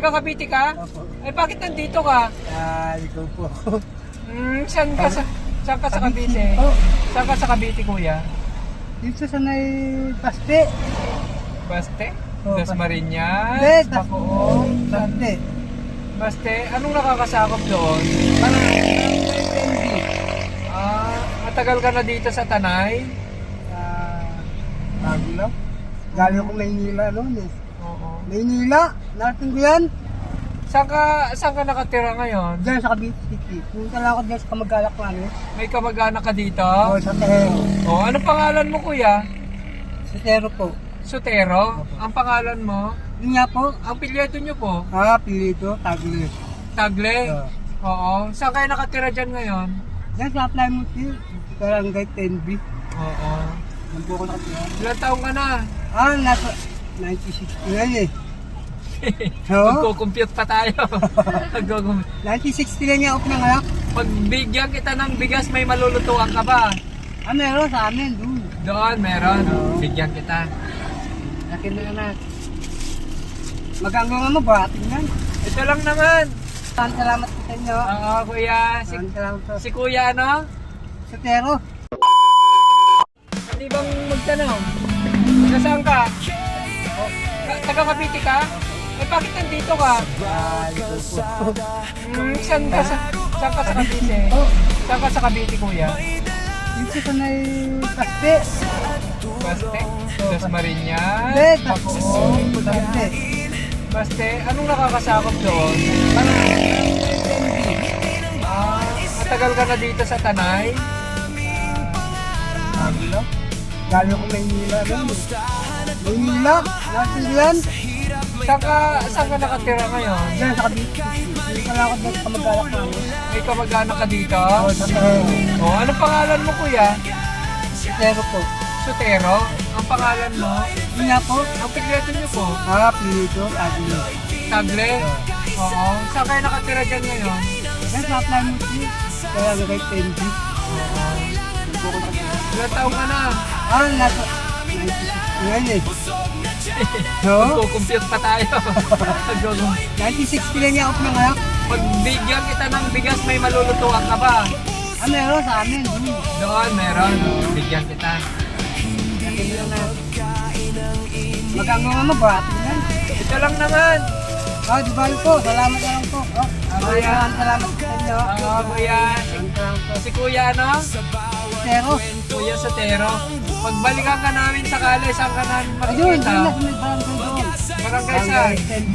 Taga Cavite ka? Opo. Eh bakit nandito ka? Ikaw po ako. Saan ka sa Cavite? Oh, Saan ka sa Cavite, kuya? dito sa may Paste. Baste? Oh, Das Baste. Mariñas? Hindi, Bacoong? Paste. Baste? Anong nakakasakop doon? Parang may candy. Matagal ka na dito sa Tanay? Bago lang. Galing ko Maynila noon eh. Oo. Maynila, narating ko yan. Saan ka nakatira ngayon? Diyan sa Cavite City. Punta lang ako dyan sa kamag-alak namin. May kamag-anak ka dito? Sa Tero. Oh, anong pangalan mo, kuya? Sa Tero po. Sotero? Ang pangalan mo? Yun nga po. Ang pilyeto nyo po? Pilito, Tagle. Tagle? Yeah. Oo. Saan kayo nakatira dyan ngayon? Diyan sa Apply mo siya. Barangay 10B. Oo. Yan po ako nakatira. Ilan taong ka na? Nasa 96 yan eh. So, Magko-compute pa tayo. 1960 lang yung ako pinanganak. Pag bigyan kita ng bigas, may malulutuan ka ba? Meron sa amin, doon. Doon, meron. Bigyan kita. Laki na anak. Magkano mo ba? Tingnan. Ito lang naman. Salamat po sa inyo. Oo, kuya. Salamat po. Si kuya ano? Sa Tero. Pwede bang magtanong? Nasaan ka? Taga Cavite ka? Eh bakit nandito ka? Ikaw po. Saan ka sa Cavite? Saan ka sa Cavite, kuya? Dito sa may Paste. Baste? Das Mariñas? Hindi, Bacoong? Paste. Baste? Anong nakakasakop doon? Parang may candy. Matagal ka na dito sa Tanay? Bago lang. Galing ko Maynila noon eh. Maynila, narating ko yan. Saan ka nakatira ngayon? Diyan sa Cavite City. Punta lang ako dyan sa kamag-alak namin. May kamag-anak ka dito? Sa Tero. Oh, anong pangalan mo, kuya? Sa Tero po. Sotero? Ang pangalan mo? Yun nga po. Ang pikleto niyo po? Pilito, Tagle. Tagle? Oo. Saan kayo nakatira dyan ngayon? Diyan sa Apply mo siya. Barangay 10B. Yan po ako nakatira. Ilan taong ka na? Nasa 96 yan eh. So, Magko-compute pa tayo. 1960 lang yung ako pinanganak. Pag bigyan kita ng bigas, may malulutuan ka ba? Meron sa amin, doon. Doon, meron. Bigyan kita. Laki na na. Magkano mo ba? Tingnan. Ito lang naman. Di ba po? Salamat na lang po. Salamat sa inyo. Oo, kuya. Si kuya ano? Tero. Kuya Sotero. Pagbalikan ka namin sakali, saan ka namin Ayun, makikita? doon na sa may barangay doon. Barangay saan? 10B.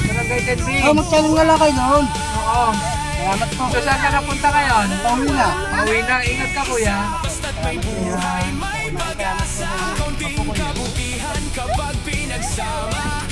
Barangay 10B. Magtanong na lang kayo doon. Oo. Salamat po. So saan ka napunta ngayon? Pauwi na. Pauwi na. Ingat ka, kuya. Salamat po. Magkakabutihan kapag pinagsama.